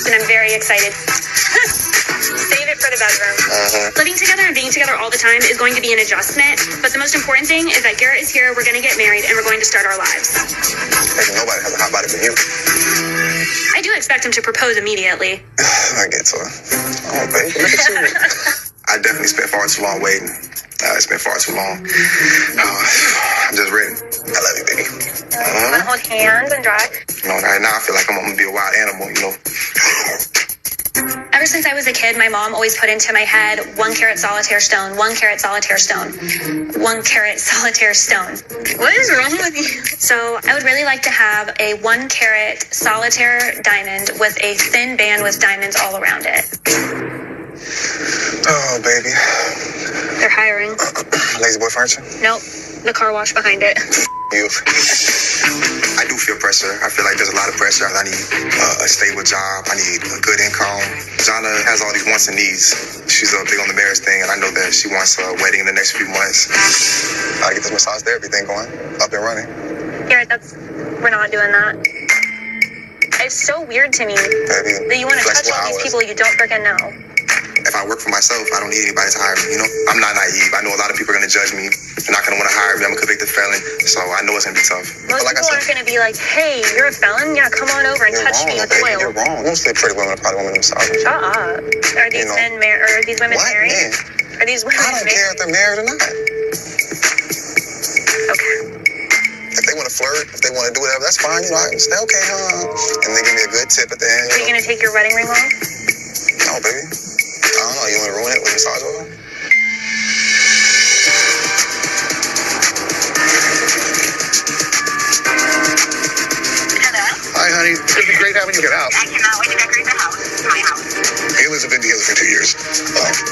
and I'm very excited. Save it for the bedroom. Living together and being together all the time is going to be an adjustment, but the most important thing is that Garrett is here, we're going to get married, and we're going to start our lives. Nobody has a hot body for you. I do expect him to propose immediately. I get to it. Oh, baby, look at you. I definitely spent far too long waiting. It's been far too long. I'm just ready. I love you, baby. Want to hold hands and drive? Right now I feel like I'm going to be a wild animal, Ever since I was a kid, my mom always put into my head 1 carat solitaire stone, 1 carat solitaire stone, 1 carat solitaire stone. What is wrong with you? So I would really like to have a 1 carat solitaire diamond with a thin band with diamonds all around it. Oh, baby. They're hiring. Lazy Boy Furniture? Nope. The car wash behind it. You. I do feel pressure. I feel like there's a lot of pressure. I need a stable job. I need a good income. Jonna has all these wants and needs. She's big on the marriage thing, and I know that she wants a wedding in the next few months. I get this massage therapy thing going, up and running. Garrett, we're not doing that. It's so weird to me that you want to touch all these people you don't freaking know. If I work for myself, I don't need anybody to hire me, I'm not naive. I know a lot of people are going to judge me. They're not going to want to hire me. I'm a convicted felon, so I know it's going to be tough. Most people aren't going to be like, hey, you're a felon? Yeah, come on over and touch me with oil. You're wrong. Most of the pretty women are probably women themselves. Shut up. Are these men married? Are these women married? Man. Are these women married? I don't care if they're married or not. Okay. If they want to flirt, if they want to do whatever, that's fine. I can say, okay, and they give me a good tip at the end. Are you going to take your wedding ring off? No, baby. I don't know. You want to ruin it with massage oil? Hello? Hi, honey. It's going to be great having you get out. I cannot wait to decorate the house. My house. Me and Liz have been together for 2 years.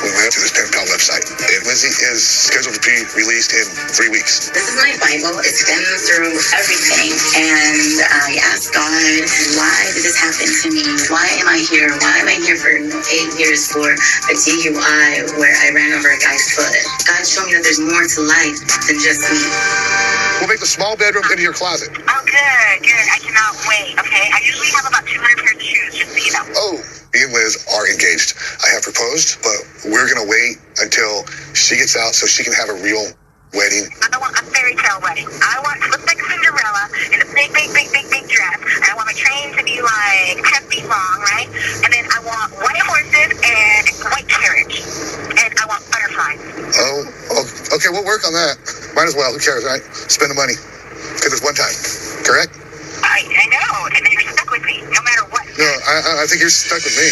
We went to this pen pal website. And Lizzie is scheduled to be released in 3 weeks. This is my Bible. It's been through everything. And I asked God, why did this happen to me? Why am I here? Why am I here for 8 years for a DUI where I ran over a guy's foot? God showed me that there's more to life than just me. We'll make the small bedroom into your closet. Oh, good. I cannot wait, okay? I usually have about 200 pairs of shoes, just so you know. Oh, me and Liz are engaged. I have proposed, but we're going to wait until she gets out so she can have a real wedding. I want a fairy tale wedding. I want to look like Cinderella in a big dress. And I want my train to be like 10 feet long, right? And then I want white horses and white carriage. And I want butterflies. Oh, okay, we'll work on that. Might as well. Who cares, right? Spend the money. Because it's one time, correct? I know. And then you're stuck with me, no matter what. No, I think you're stuck with me.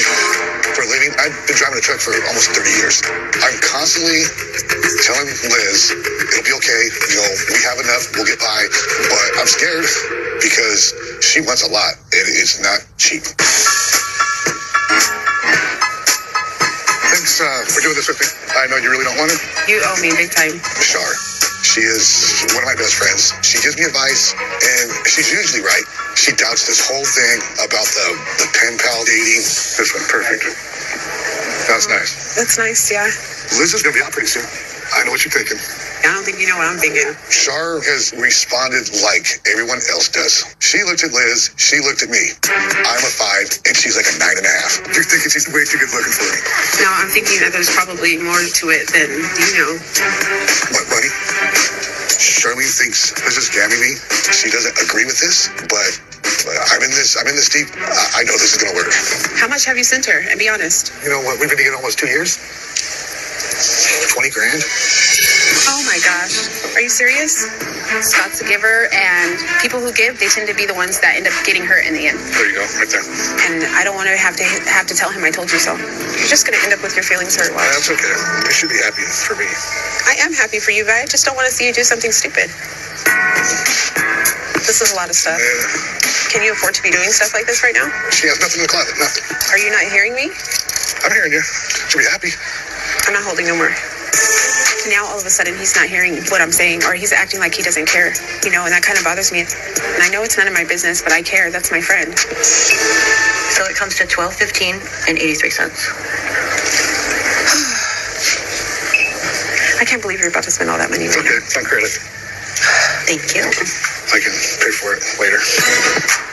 For a living, I've been driving a truck for almost 30 years. I'm constantly telling Liz, it'll be okay, we have enough, we'll get by. But I'm scared because she wants a lot, and it's not cheap. Thanks for doing this with me. I know you really don't want it. You owe me big time. Shar. She is one of my best friends. She gives me advice, and she's usually right. She doubts this whole thing about the pen pal dating. This one, perfect. That's nice. That's nice, yeah. Liz is going to be out pretty soon. I know what you're thinking. I don't think you know what I'm thinking. Shar has responded like everyone else does. She looked at Liz. She looked at me. I'm a 5, and she's like a 9.5. You're thinking she's way too good looking for me. No, I'm thinking that there's probably more to it than you know. What, buddy? Charlene thinks Liz is scamming me. She doesn't agree with this, but I'm in this deep. I know this is going to work. How much have you sent her? And be honest. You know what? We've been together almost 2 years. 20 grand. Oh my gosh. Are you serious? Scott's a giver, and people who give, they tend to be the ones that end up getting hurt in the end. There you go, right there. And I don't want to have to tell him I told you so. You're just going to end up with your feelings hurt. That's okay. You should be happy for me. I am happy for you, but I just don't want to see you do something stupid. This is a lot of stuff. Yeah. Can you afford to be doing stuff like this right now? She has nothing in the closet, nothing. Are you not hearing me? I'm hearing you. Should be happy. I'm not holding no more. Now all of a sudden he's not hearing what I'm saying, or he's acting like he doesn't care, and that kind of bothers me. And I know it's none of my business, but I care. That's my friend. So it comes to $12.15 and 83 cents. I can't believe you're about to spend all that money. It's okay. It's on credit. Thank you. I can pay for it later.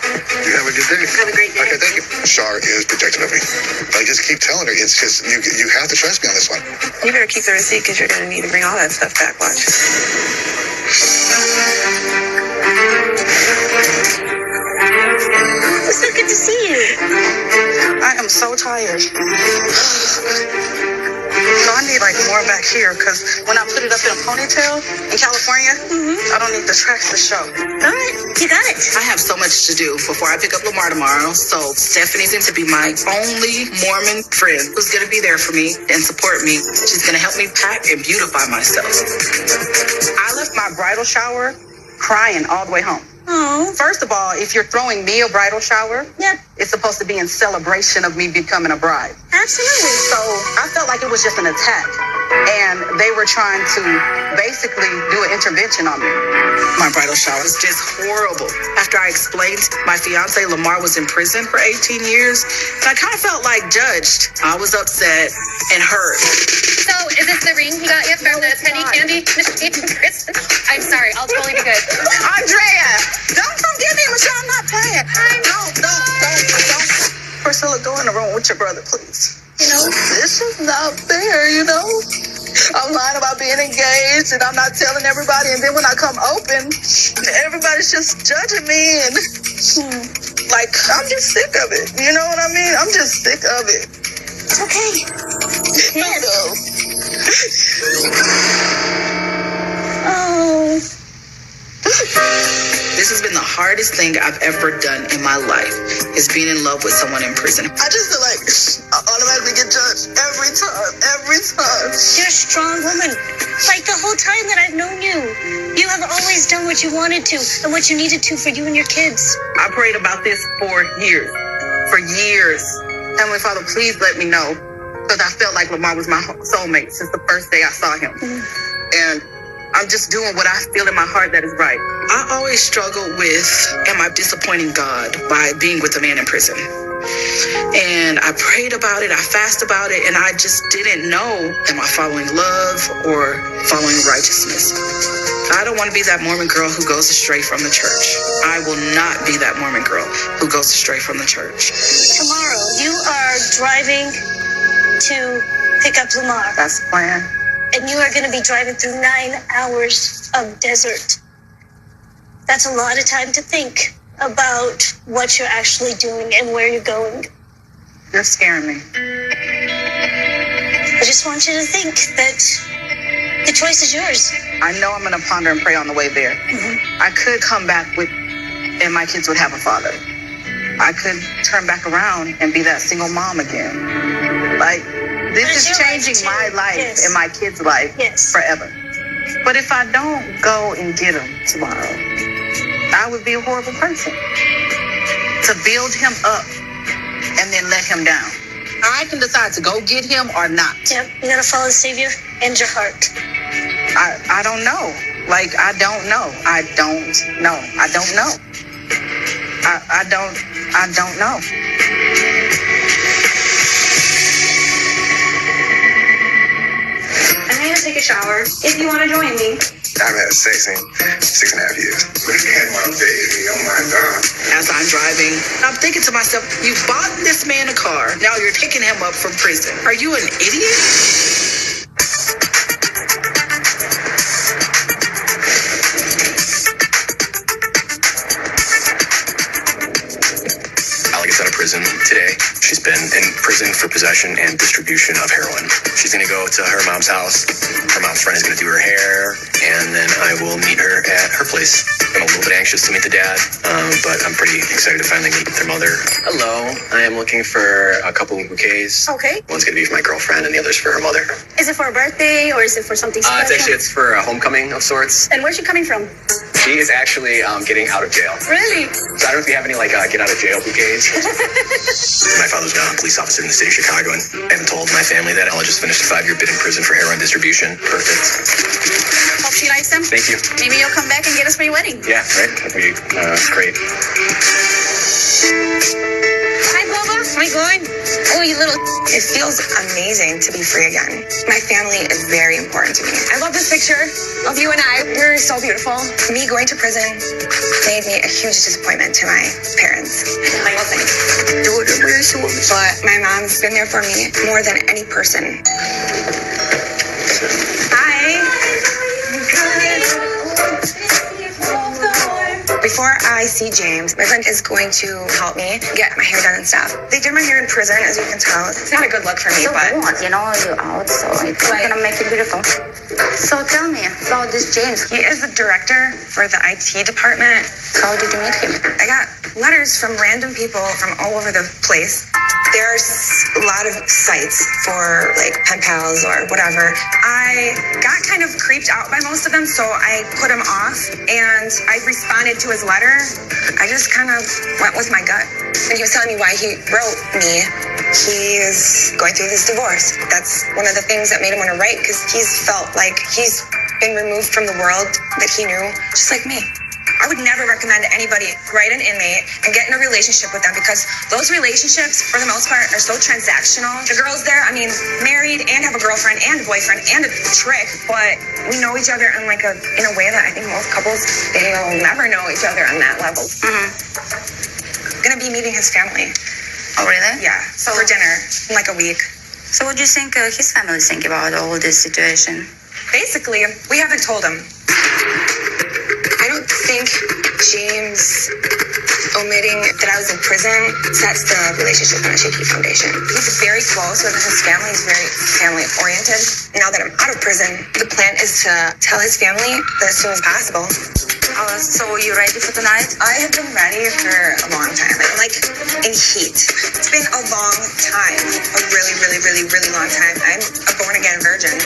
You have a good day. Have a great day. Okay, thank you. Shar is protecting of me. Like, just keep telling her. It's just, you have to trust me on this one. You better keep the receipt because you're going to need to bring all that stuff back. Watch. It's so good to see you. I am so tired. So I need like more back here because when I put it up in a ponytail in California, I don't need the tracks to show. All right, you got it. I have so much to do before I pick up Lamar tomorrow. So Stephanie's going to be my only Mormon friend who's going to be there for me and support me. She's going to help me pack and beautify myself. I left my bridal shower crying all the way home. Oh, First of all, if you're throwing me a bridal shower, yeah, it's supposed to be in celebration of me becoming a bride. absolutely. So I felt like it was just an attack. And they were trying to basically do an intervention on me. My bridal shower was just horrible. After I explained my fiance Lamar was in prison for 18 years, and I kind of felt like judged. I was upset and hurt. So, is this the ring he got you from the penny candy machine in prison? I'm sorry, I'll totally be good. Andrea, don't come get me, Michelle. I'm not playing. Don't. Priscilla, go in the room with your brother, please. You know, This is not fair, I'm lying about being engaged and I'm not telling everybody. And then when I come open, everybody's just judging me. And like, I'm just sick of it. You know what I mean? I'm just sick of it. it's okay. Yes. Oh, This has been the hardest thing I've ever done in my life, is being in love with someone in prison. I just feel like I automatically get judged every time. you're a strong woman. Like the whole time that I've known you, you have always done what you wanted to and what you needed to for you and your kids. I prayed about this for years. Heavenly Father, please let me know. Because I felt like Lamar was my soulmate since the first day I saw him. And I'm just doing what I feel in my heart that is right. I always struggle with, am I disappointing God by being with a man in prison? And I prayed about it, I fasted about it, and I just didn't know, am I following love or following righteousness? I don't want to be that Mormon girl who goes astray from the church. I will not be that Mormon girl who goes astray from the church. Tomorrow, you are driving to pick up Lamar, That's the plan. and you are going to be driving through 9 hours of desert. That's a lot of time to think about what you're actually doing and where you're going. You're scaring me. I just want you to think that the choice is yours. I know I'm going to ponder and pray on the way there. I could come back and my kids would have a father. I could turn back around and be that single mom again. Like, this That's is your life, changing too. my life Yes. and my kids' life Yes. forever. But if I don't go and get him tomorrow, I would be a horrible person. To build him up and then let him down. I can decide to go get him or not. Yep, you gotta follow the Savior and your heart. I don't know. Like, I don't know. I don't know. I don't know. I don't know. I'm going to take a shower if you want to join me. I've had sex in 6.5 years. As I'm driving, I'm thinking to myself, you bought this man a car. Now you're taking him up from prison. Are you an idiot? Allie gets out of prison today. She's been in prison for possession and distribution of heroin. She's going to go to her mom's house. Her mom's friend is going to do her hair, and then I will meet her at her place. I'm a little bit anxious to meet the dad, but I'm pretty excited to finally meet their mother. Hello, I am looking for a couple of bouquets. Okay. One's going to be for my girlfriend, and the other's for her mother. Is it for a birthday or is it for something special? It's for a homecoming of sorts. And where's she coming from? She is actually getting out of jail. Really? So I don't know if you have any get out of jail bouquets. My father's a police officer in the city of Chicago, and I haven't told my family that. Ella just finished a 5-year bid in prison for heroin distribution. Perfect. Hope she likes them. Thank you. Maybe you'll come back and get us for your wedding. Yeah, right? That'd be great. Hi, Bubba. How you going? Oh, you little. It feels amazing to be free again. My family is very important to me. I love this picture of you and I. We're so beautiful. Me going to prison made me a huge disappointment to my parents. I wasn't. But my mom's been there for me more than any person. Hi. Before I see James, my friend is going to help me get my hair done and stuff. They did my hair in prison, as you can tell. It's not a good look for me, but you know, you're out, so it's gonna make it beautiful. So tell me about this James. he is the director for the IT department. How did you meet him? I got letters from random people from all over the place. There's a lot of sites for like pen pals or whatever. I got kind of creeped out by most of them, so I put him off and I responded to his letter. I just kind of went with my gut. And he was telling me why he wrote me. He's going through this divorce. That's one of the things that made him want to write, because he's felt like he's been removed from the world that he knew, just like me. I would never recommend anybody write an inmate and get in a relationship with them, because those relationships, for the most part, are so transactional. The girls there, I mean, married and have a girlfriend and a boyfriend and a trick, but we know each other in in a way that I think most couples, they'll never know each other on that level. I'm gonna be meeting his family. Oh, really? Yeah, so for dinner in like a week. So what do you think his family think about all this situation? Basically, we haven't told him. I don't think James omitting that I was in prison sets the relationship on a shaky foundation. He's very close with his family. He's very family oriented. Now that I'm out of prison, the plan is to tell his family as soon as possible. So you ready for tonight? I have been ready for a long time. I'm like in heat. It's been a long time. A really, really, really, really long time. I'm a born again virgin.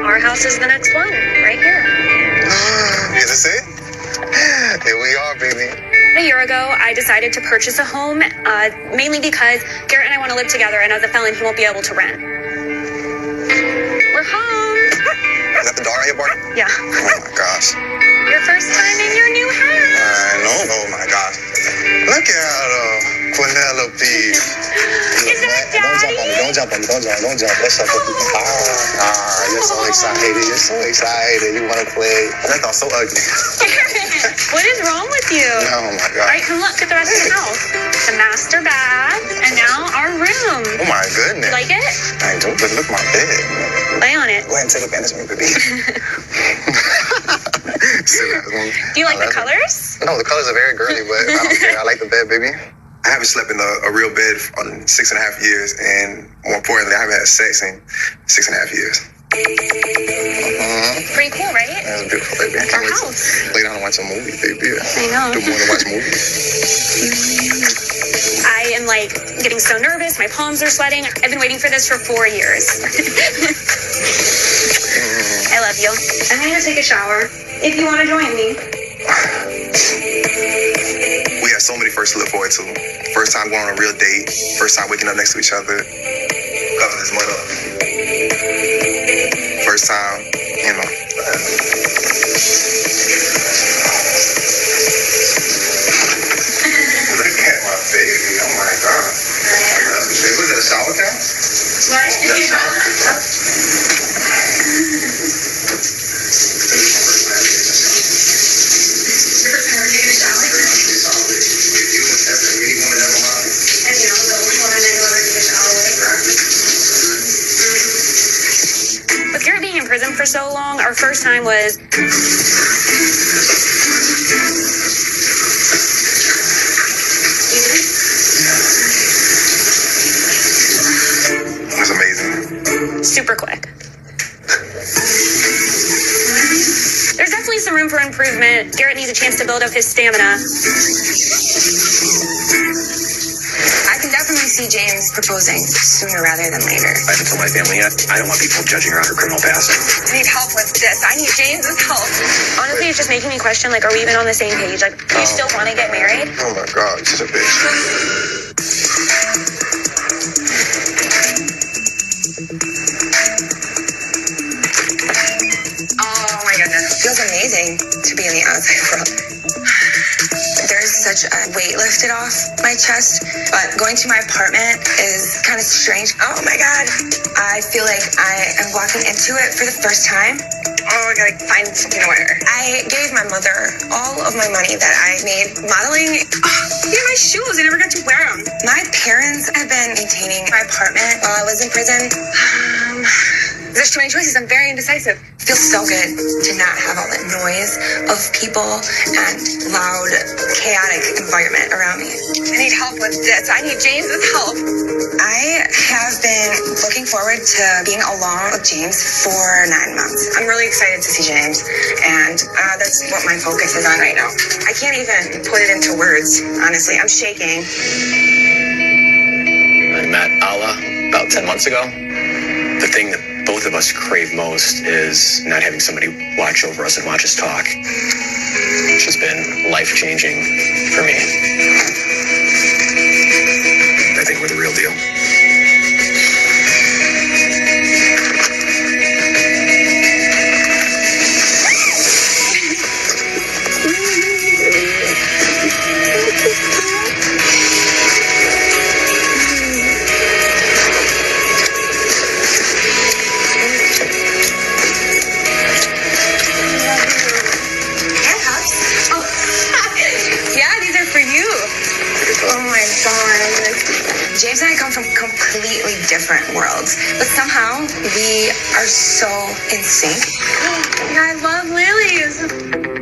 Our house is the next one, right here. Is this it? Here we are, baby. A year ago, I decided to purchase a home, mainly because Garrett and I want to live together, and as a felon, he won't be able to rent. We're home. Is that the dog out here barking? Yeah. Oh my gosh. Your first time in your new house. I know. Oh my gosh. Look at Penelope. Is that Daddy? Don't jump on me. Let's jump on me. You're so excited. You want to play. That dog's so ugly. Garrett, what is wrong with you? Oh my All right, god. come look at the rest of the house. The master bath, and now our room. Oh my goodness. Like it? I do, but look at my bed. Lay on it. Go ahead and take advantage of me, baby. Do you like the colors? No, the colors are very girly, but I don't care. I like the bed, baby. I haven't slept in a real bed in 6.5 years, and more importantly, I haven't had sex in 6.5 years. Pretty cool, right? That's beautiful, baby. I can't wait to lay down and watch a movie, baby. I know. Do more than watch movies. I am like getting so nervous. My palms are sweating. I've been waiting for this for 4 years. I love you. I'm going to take a shower if you want to join me. We have so many firsts to look forward to. First time going on a real date. First time waking up next to each other. Cover this mud up. First time, you know. Look at my baby. Oh my god. Was that a shower cap? What? With Garrett being in prison for so long, our first time was It was amazing. super quick. There's definitely some room for improvement. Garrett needs a chance to build up his stamina. I can definitely see James proposing sooner rather than later. I haven't told my family yet. I don't want people judging her on her criminal past. I need help with this. I need James's help. Honestly, it's just making me question, like, are we even on the same page? Like, do you still want to get married? Oh my god, you're such a bitch. amazing to be in the outside world. There's such a weight lifted off my chest, but going to my apartment is kind of strange. Oh my God. I feel like I am walking into it for the first time. Oh, I gotta find something to wear. I gave my mother all of my money that I made modeling. Oh, look at my shoes. I never got to wear them. My parents have been maintaining my apartment while I was in prison. There's too many choices. I'm very indecisive. It feels so good to not have all that noise of people and loud, chaotic environment around me. I need help with this. I need James's help. I have been looking forward to being along with James for 9 months. I'm really excited to see James, and that's what my focus is on right now. I can't even put it into words, honestly. I'm shaking. I met Allah about 10 months ago. The thing that both of us crave most is not having somebody watch over us and watch us talk. It's just been life-changing for me. I think we're the real deal. James and I come from completely different worlds, but somehow we are so in sync. I love lilies.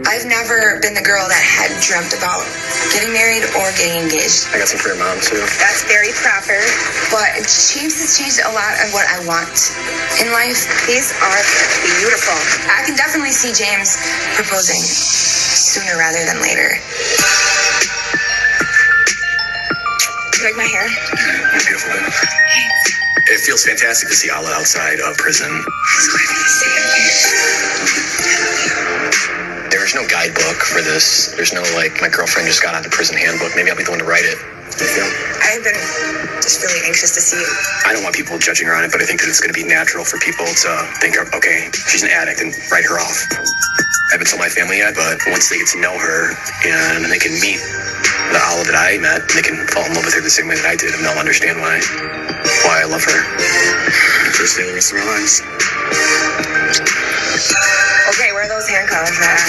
I've never been the girl that had dreamt about getting married or getting engaged. I got some for your mom, too. That's very proper. But James has changed a lot of what I want in life. These are beautiful. I can definitely see James proposing sooner rather than later. You like my hair? You're beautiful, baby. It feels fantastic to see Allah outside of prison. There's no guidebook for this. There's no, like, my girlfriend just got on the prison handbook. Maybe I'll be the one to write it. I've been just really anxious to see you. I don't want people judging her on it, but I think that it's going to be natural for people to think, okay, she's an addict, and write her off. I haven't told my family yet, but once they get to know her and they can meet the Allah that I met, they can fall in love with her the same way that I did, and they'll understand why I love her. For the rest of our lives. Okay, where are those handcuffs at?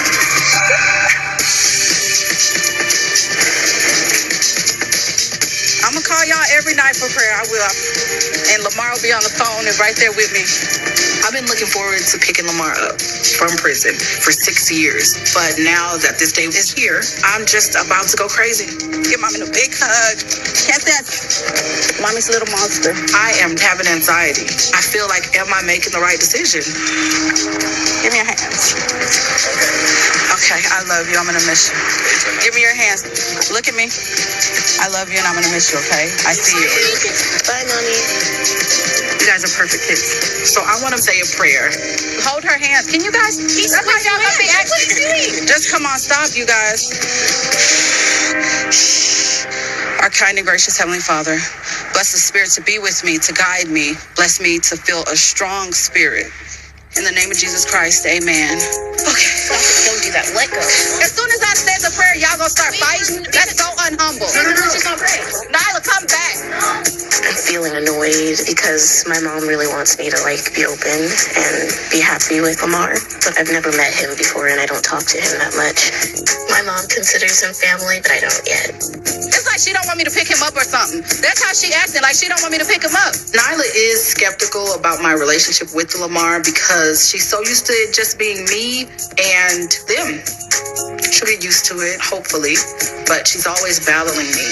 I'm gonna call y'all every night for prayer. I will. And Lamar will be on the phone and right there with me. I've been looking forward to picking Lamar up from prison for 6 years. But now that this day is here, I'm just about to go crazy. Give Mommy a big hug. Catch that. Mommy's a little monster. I am having anxiety. I feel like, am I making the right decision? Give me your hands. Okay, I love you. I'm gonna miss you. Give me your hands. Look at me. I love you and I'm gonna miss you, okay? I see you. Bye, Mommy. You guys are perfect kids. So I want to say a prayer. Hold her hands. Can you guys? That's how y'all gonna be acting. Just come on, stop, you guys. Our kind and gracious Heavenly Father, bless the Spirit to be with me, to guide me. Bless me to feel a strong spirit. In the name of Jesus Christ, amen. Okay. Don't do that. Let go. As soon as I say the prayer, y'all gonna start fighting? That's so unhumble. Nyla, come back. I'm feeling annoyed because my mom really wants me to be open and be happy with Lamar, but I've never met him before and I don't talk to him that much. My mom considers him family, but I don't yet. It's like she don't want me to pick him up or something. That's how she acting, like she don't want me to pick him up. Nyla is skeptical about my relationship with Lamar because she's so used to it just being me and them. She'll get used to it, hopefully, but she's always battling me.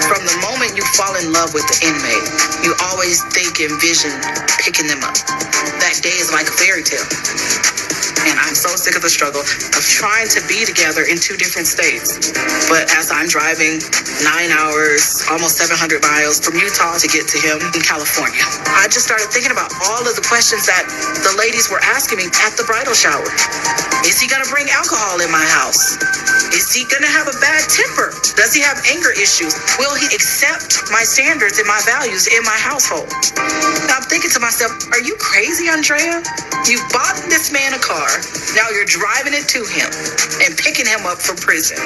From the moment you fall in love with the inmate, you always think and vision picking them up. That day is like a fairy tale. And I'm so sick of the struggle of trying to be together in 2 different states. But as I'm driving 9 hours, almost 700 miles from Utah to get to him in California, I just started thinking about all of the questions that the ladies were asking me at the bridal shower. Is he gonna bring alcohol in my house? Is he gonna have a bad temper? Does he have anger issues? Will he accept my standards and my values in my household? Now I'm thinking to myself, are you crazy, Andrea? You bought this man a car. Now you're driving it to him and picking him up from prison.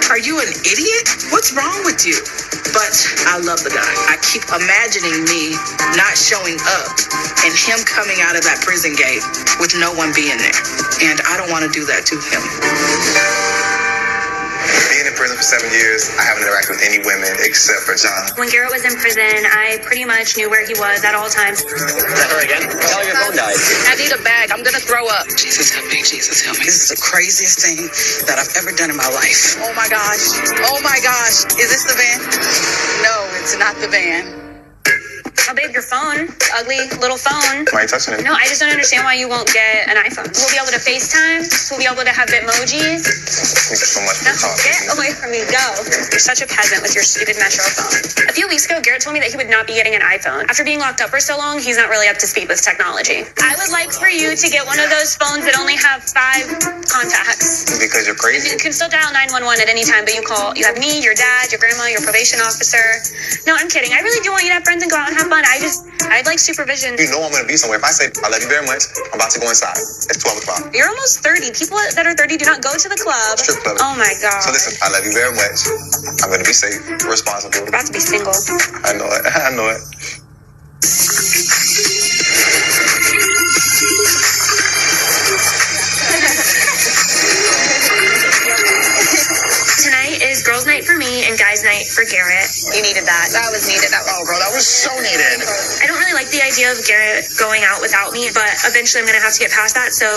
Are you an idiot? What's wrong with you? But I love the guy. I keep imagining me not showing up and him coming out of that prison gate with no one being there. And I don't want to do that to him. Being in prison for 7 years, I haven't interacted with any women except for John. When Garrett was in prison, I pretty much knew where he was at all times. Is that her again? Tell her your phone died. I need a bag. I'm gonna throw up. Jesus help me, Jesus help me. This is the craziest thing that I've ever done in my life. Oh my gosh. Oh my gosh. Is this the van? No, it's not the van. Oh, babe, your phone. Ugly little phone. Why are you touching it? No, I just don't understand why you won't get an iPhone. We'll be able to FaceTime. We'll be able to have Bitmojis. Thank you so much for No, talking. get away from me. Go. You're such a peasant with your stupid Metro phone. A few weeks ago, Garrett told me that he would not be getting an iPhone. After being locked up for so long, he's not really up to speed with technology. I would like for you to get one of those phones that only have 5 contacts. Because you're crazy? You can still dial 911 at any time, but you have me, your dad, your grandma, your probation officer. No, I'm kidding. I really do want you to have friends and go out and have fun. I'd like supervision. You know I'm going to be somewhere. If I say, I love you very much, I'm about to go inside. It's 12 o'clock. You're almost 30. People that are 30 do not go to the club. Strip club. Oh my God. So listen, I love you very much. I'm going to be safe, responsible. You're about to be single. I know it. I know it. Tonight is girls' night for me and guys' night for Garrett. You needed that. That was needed. Oh, bro, that was so needed. I don't really like the idea of Garrett going out without me, but eventually I'm going to have to get past that, so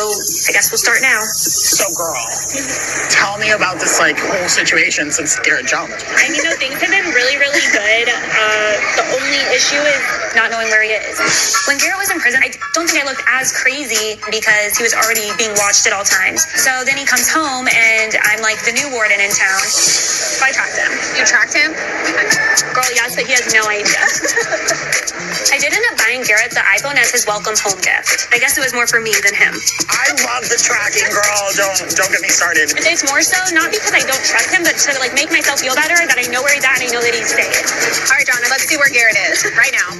I guess we'll start now. So, girl, tell me about this, whole situation since Garrett jumped. I mean, no, things have been really, really good. The only issue is not knowing where he is. When Garrett was in prison, I don't think I looked as crazy because he was already being watched at all times. So then he comes home and I'm like the new warden in town. So I tracked him. You tracked him? Girl, yes, but he has no idea. I did end up buying Garrett the iPhone as his welcome home gift. I guess it was more for me than him. I love the tracking, girl. Don't get me started. It's more so not because I don't trust him, but to make myself feel better that I know where he's at and I know that he's safe. All right, Donna, let's see where Garrett is right now.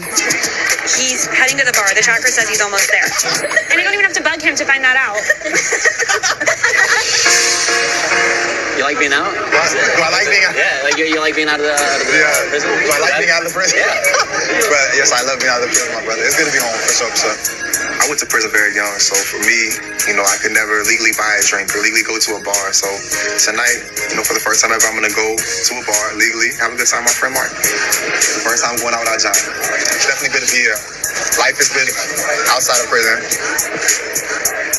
He's heading to the bar. The tracker says he's almost there. And I don't even have to bug him to find that out. You like being out? Do I like being out? Yeah, you like being out of the prison? Do I like being out of the prison? Yeah. But yes, I love being out of the prison, my brother. It's good to be home, for sure, for sure. I went to prison very young, so for me, I could never legally buy a drink or legally go to a bar. So tonight, for the first time ever, I'm going to go to a bar legally, have a good time with my friend Mark. The first time going out without John. It's definitely good to be here. Life is good outside of prison.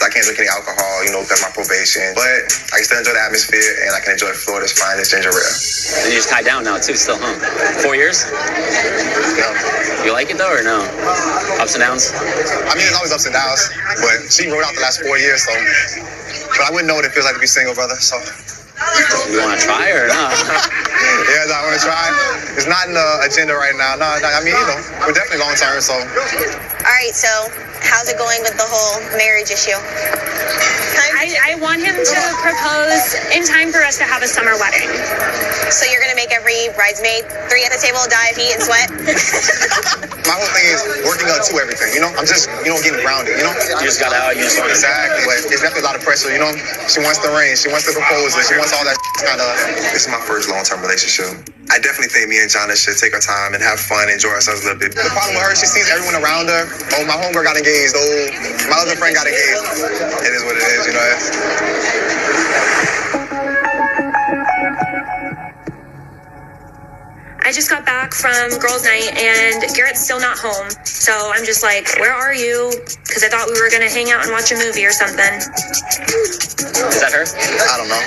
I can't drink any alcohol, because of my probation. But I can still enjoy the atmosphere, and I can enjoy Florida's finest ginger ale. And you just tied down now, too, still, huh? 4 years? No. You like it, though, or no? Ups and downs? I mean, there's always ups and downs, but she wrote out the last 4 years, so. But I wouldn't know what it feels like to be single, brother, so. You want to try or not? Yes, I want to try. It's not in the agenda right now. No, I mean, we're definitely long term, so. All right, so how's it going with the whole marriage issue? I want him to propose in time for us to have a summer wedding. So you're gonna make every bridesmaid 3 at the table die of heat and sweat? My whole thing is working up to everything, I'm just, getting grounded, You just got out, you just want to. Exactly, but it's definitely a lot of pressure, She wants the ring, she wants the proposal, she wants all that kind of. This is my first long-term relationship. I definitely think me and Jonna should take our time and have fun, enjoy ourselves a little bit. The problem with her, she sees everyone around her. Oh, my homegirl got engaged. Oh, my other friend got engaged. It is what it is, I just got back from girls' night and Garrett's still not home. So I'm just like, where are you? Because I thought we were going to hang out and watch a movie or something. Is that her? I don't know.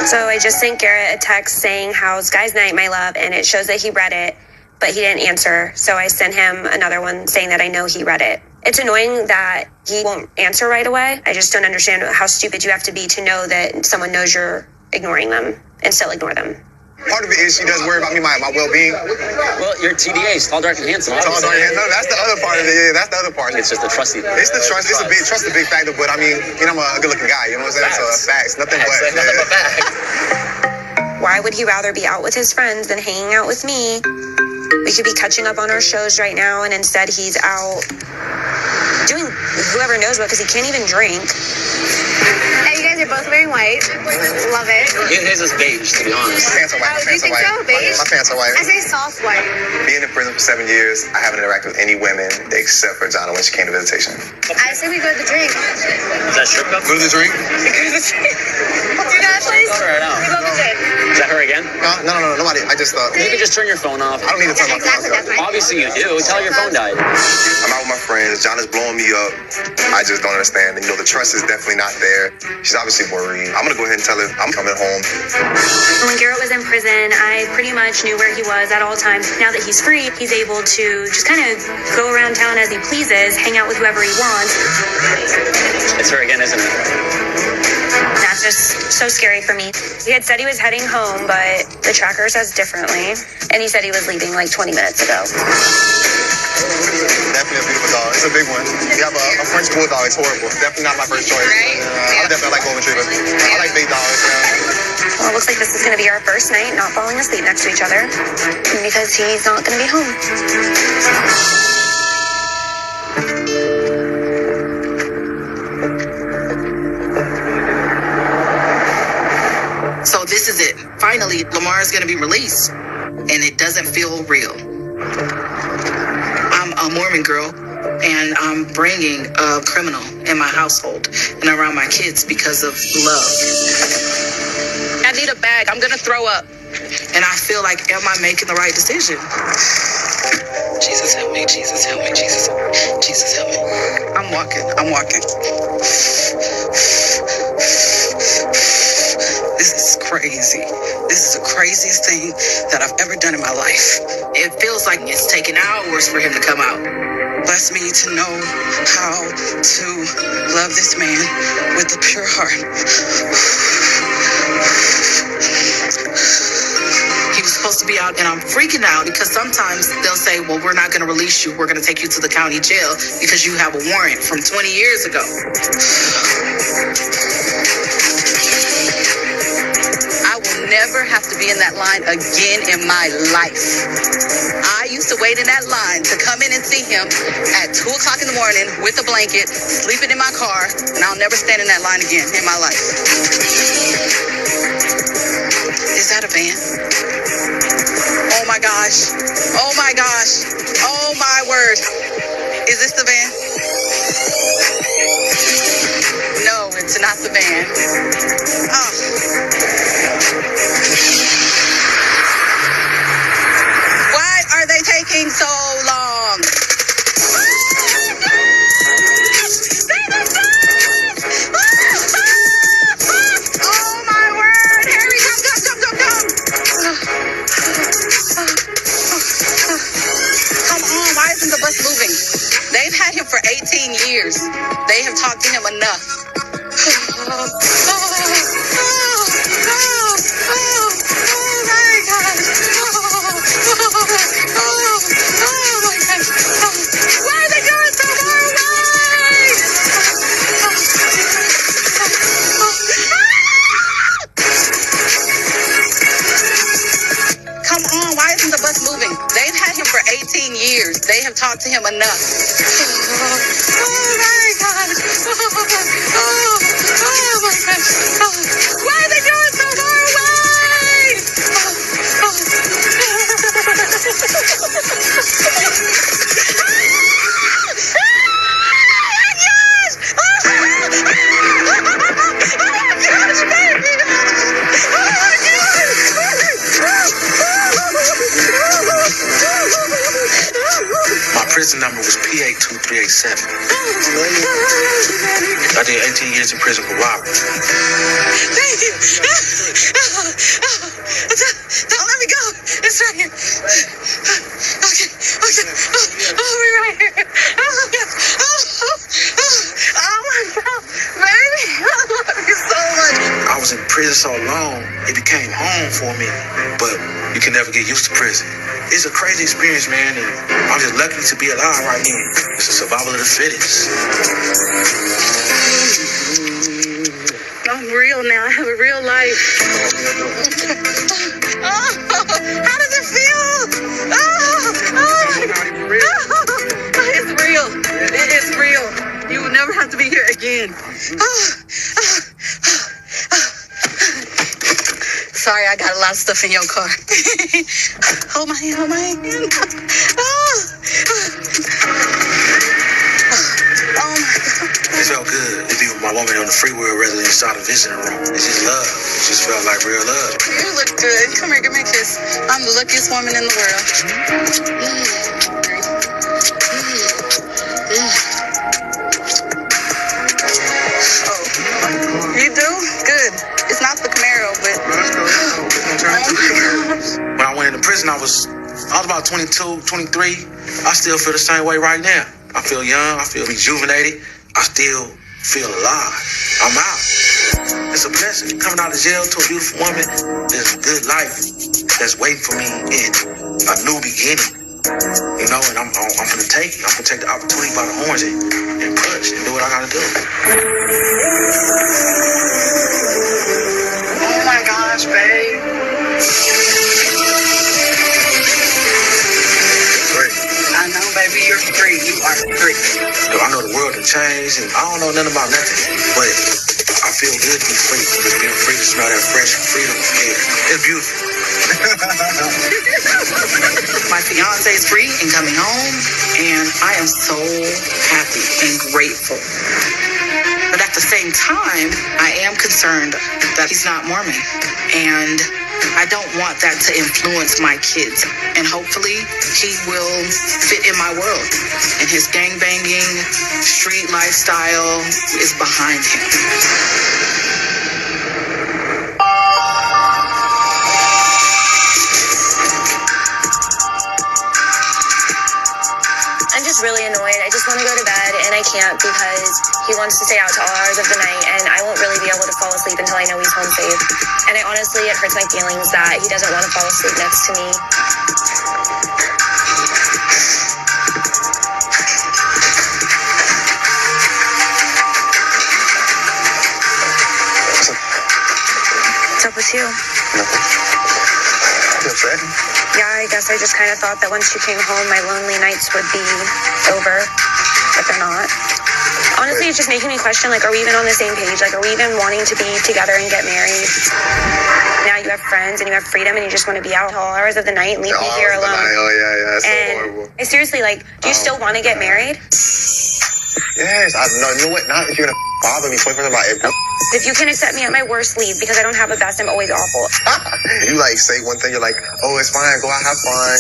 So I just sent Garrett a text saying, how's guys' night, my love? And it shows that he read it, but he didn't answer. So I sent him another one saying that I know he read it. It's annoying that he won't answer right away. I just don't understand how stupid you have to be to know that someone knows you're ignoring them and still ignore them. Part of it is she does worry about me, my well-being. Well, you're TDA, tall, dark, and handsome. Tall, dark, and handsome. No, that's the other part of it. Yeah, that's the other part. It's just the trusty. It's the trust. It's a big trust, a big factor. But I mean, I'm a good-looking guy. You know what I'm saying? So facts, nothing but. Nothing but facts. Why would he rather be out with his friends than hanging out with me? We could be catching up on our shows right now, and instead he's out doing whoever knows what because he can't even drink. And you guys are both wearing white. Love it. His is beige, to be honest. My pants are white. Oh, do you think so? Beige? My pants are white. I say soft white. Being in prison for 7 years, I haven't interacted with any women except for Jonna when she came to visitation. I say we go to the drink. Is that strip club? Go to the drink? Do that, please? Go right now. We go to the drink. Is that her again? No, nobody. I just thought. You can just turn your phone off. I don't need to turn my phone Exactly, that's off. right. Obviously you do. Tell her your phone died. I'm out with my friends. Jonna's blowing me up. I just don't understand. The trust is definitely not there. She's obviously worried. I'm gonna go ahead and tell her I'm coming home. When Garrett was in prison, I pretty much knew where he was at all times. Now that he's free, he's able to just kind of go around town as he pleases, hang out with whoever he wants. It's her again, isn't it? That's just so scary for me. He had said he was heading home, but the tracker says differently. And he said he was leaving like 20 minutes ago. Definitely a beautiful dog. It's a big one. You have a French bulldog. It's horrible. Definitely not my first choice. Right? I definitely like golden retrievers. I like big dogs. Well, it looks like this is going to be our first night not falling asleep next to each other because he's not going to be home. So this is it. Finally, Lamar is going to be released, and it doesn't feel real. I'm a Mormon girl, and I'm bringing a criminal in my household and around my kids because of love. I need a bag. I'm going to throw up. And I feel like, am I making the right decision? Jesus help me, Jesus help me, Jesus help me, Jesus help me. I'm walking. This is crazy. This is the craziest thing that I've ever done in my life. It feels like it's taken hours for him to come out. Bless me to know how to love this man with a pure heart. He was supposed to be out, and I'm freaking out because sometimes they'll say, well, we're not going to release you. We're going to take you to the county jail because you have a warrant from 20 years ago. I will never have to be in that line again in my life. I used to wait in that line to come in and see him at 2 o'clock in the morning with a blanket, sleeping in my car, and I'll never stand in that line again in my life. Is that a van? Oh my gosh. Oh my gosh. Oh my word. Is this the van? No, it's not the van. Oh. Why are they taking so long? Oh my word! Harry, come! Come on, why isn't the bus moving? They've had him for 18 years. They have talked to him enough. Why are they going so far away? Come on, why isn't the bus moving? They've had him for 18 years. They have talked to him enough. Oh my God. Oh my gosh. Why are they going so far away? My prison number was PA2387. I did 18 years in prison for robbery. Thank you. Don't let me go. It's right here. Okay. We're right here. Oh my God. Oh my God. Baby, I love you so much. I was was in prison so long, it became home for me. But you can never get used to prison. It's a crazy experience, man, and I'm just lucky to be alive right now. It's a survival of the fittest. I'm real now. I have a real life. Oh, how does it feel? It's real. It is real. You will never have to be here again. Sorry, I got a lot of stuff in your car. Hold my hand, hold my hand. Oh my God. It felt good to be with my woman on the freeway rather than inside a visiting room. It's just love. It just felt like real love. You look good. Come here, give me a kiss. I'm the luckiest woman in the world. Oh, you do? Good. It's not the Camaro, but... When I went into prison, I was about 22, 23. I still feel the same way right now. I feel young. I feel rejuvenated. I still feel alive. I'm out. It's a blessing. Coming out of jail to a beautiful woman, there's a good life that's waiting for me in a new beginning. You know, and I'm gonna take it. I'm gonna take the opportunity by the horns and push and do what I gotta do. Oh my gosh, babe. I know, baby, you're free. You are free. I know the world has changed, and I don't know nothing about nothing, but I feel good to be free. Just being free to smell that fresh freedom air. It's beautiful. My fiance is free and coming home, and I am so happy and grateful. But at the same time, I am concerned that he's not Mormon, and I don't want that to influence my kids. And hopefully he will fit in my world, and his gangbanging street lifestyle is behind him. I'm just really annoyed. I just want to go to bed, and I can't because he wants to stay out to all hours of the night, and I won't really be able to fall asleep until I know he's home safe. And it hurts my feelings that he doesn't want to fall asleep next to me. What's up with you? Nothing. You upset? Yeah, I guess I just kind of thought that once you came home, my lonely nights would be over, but they're not. Honestly, it's just making me question, like, are we even on the same page? Like, are we even wanting to be together and get married? Now you have friends and you have freedom and you just want to be out all hours of the night and leave me here alone. Oh, yeah, it's so And horrible. I seriously, like, do you still want to get married? Yes, you know what? Not if you're gonna bother me 24 about it. If you can accept me at my worst, leave, because I don't have a best. I'm always awful. You like say one thing, you're like, oh, it's fine, go out, have fun.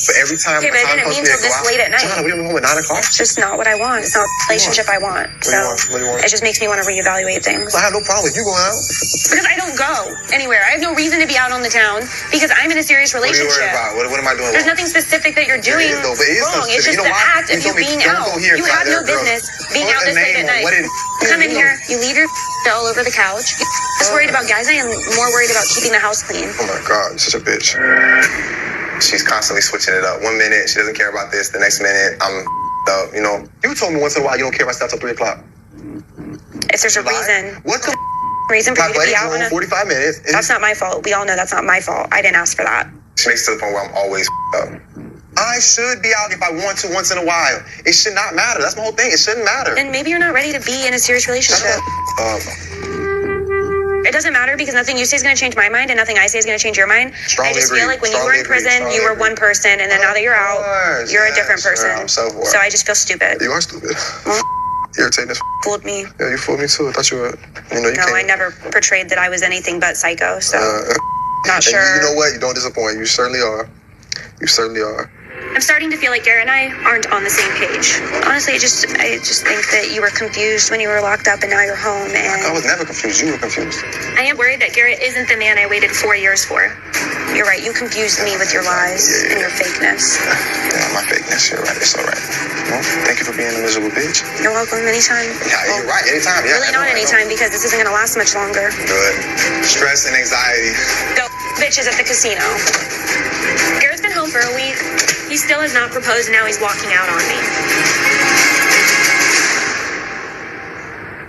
But every time, Okay, but I didn't mean till this late at night. John, we don't home at 9 o'clock. It's just not what I want. It's not the relationship I want. What do you want? It just makes me want to reevaluate things. I have no problem with you going out. Because I don't go anywhere. I have no reason to be out on the town because I'm in a serious What are you relationship. worried about? What am I doing There's wrong? nothing specific that you're doing There is, though, but it is wrong. It's specific. just You know the why? act of You you told me, being don't out. go here, You because have no there are girls. business being Put out a this late name at on night. what it- Come in here, you leave your all over the couch. I'm less worried about guys. I am more worried about keeping the house clean. Oh my God, you're such a bitch. She's constantly switching it up. 1 minute, she doesn't care about this. The next minute, I'm up. You know, you told me once in a while you don't care about stuff till 3 o'clock. If there's a reason. What's the reason for my you to be buddy's out on home 45 minutes. That's not my fault. We all know that's not my fault. I didn't ask for that. She makes it to the point where I'm always up. I should be out if I want to once in a while. It should not matter. That's my whole thing. It shouldn't matter. Then maybe you're not ready to be in a serious relationship. It doesn't matter because nothing you say is going to change my mind and nothing I say is going to change your mind. Strongly I just agree. feel like when you were Strongly in prison, agree. you were one person, and then now that you're out, you're a different person. I'm so bored. So I just feel stupid. You are stupid. Well, Irritating as fooled me. Yeah, you fooled me too. I thought you were, you know, you No, can't. I never portrayed that I was anything but psycho, so not and sure. You know what? You don't disappoint. You certainly are. You certainly are. I'm starting to feel like Garrett and I aren't on the same page. Honestly, I just think that you were confused when you were locked up and now you're home. And I was never confused. You were confused. I am worried that Garrett isn't the man I waited 4 years for. You're right. You confused me with your lies and your fakeness. Yeah, my fakeness. You're right. It's all right. Well, thank you for being a miserable bitch. You're welcome. Anytime. Yeah, you're right. Anytime. Yeah. Really not anytime because this isn't going to last much longer. Good. Stress and anxiety. Dope bitches at the casino. Garrett's been home for a week. He still has not proposed and now he's walking out on me.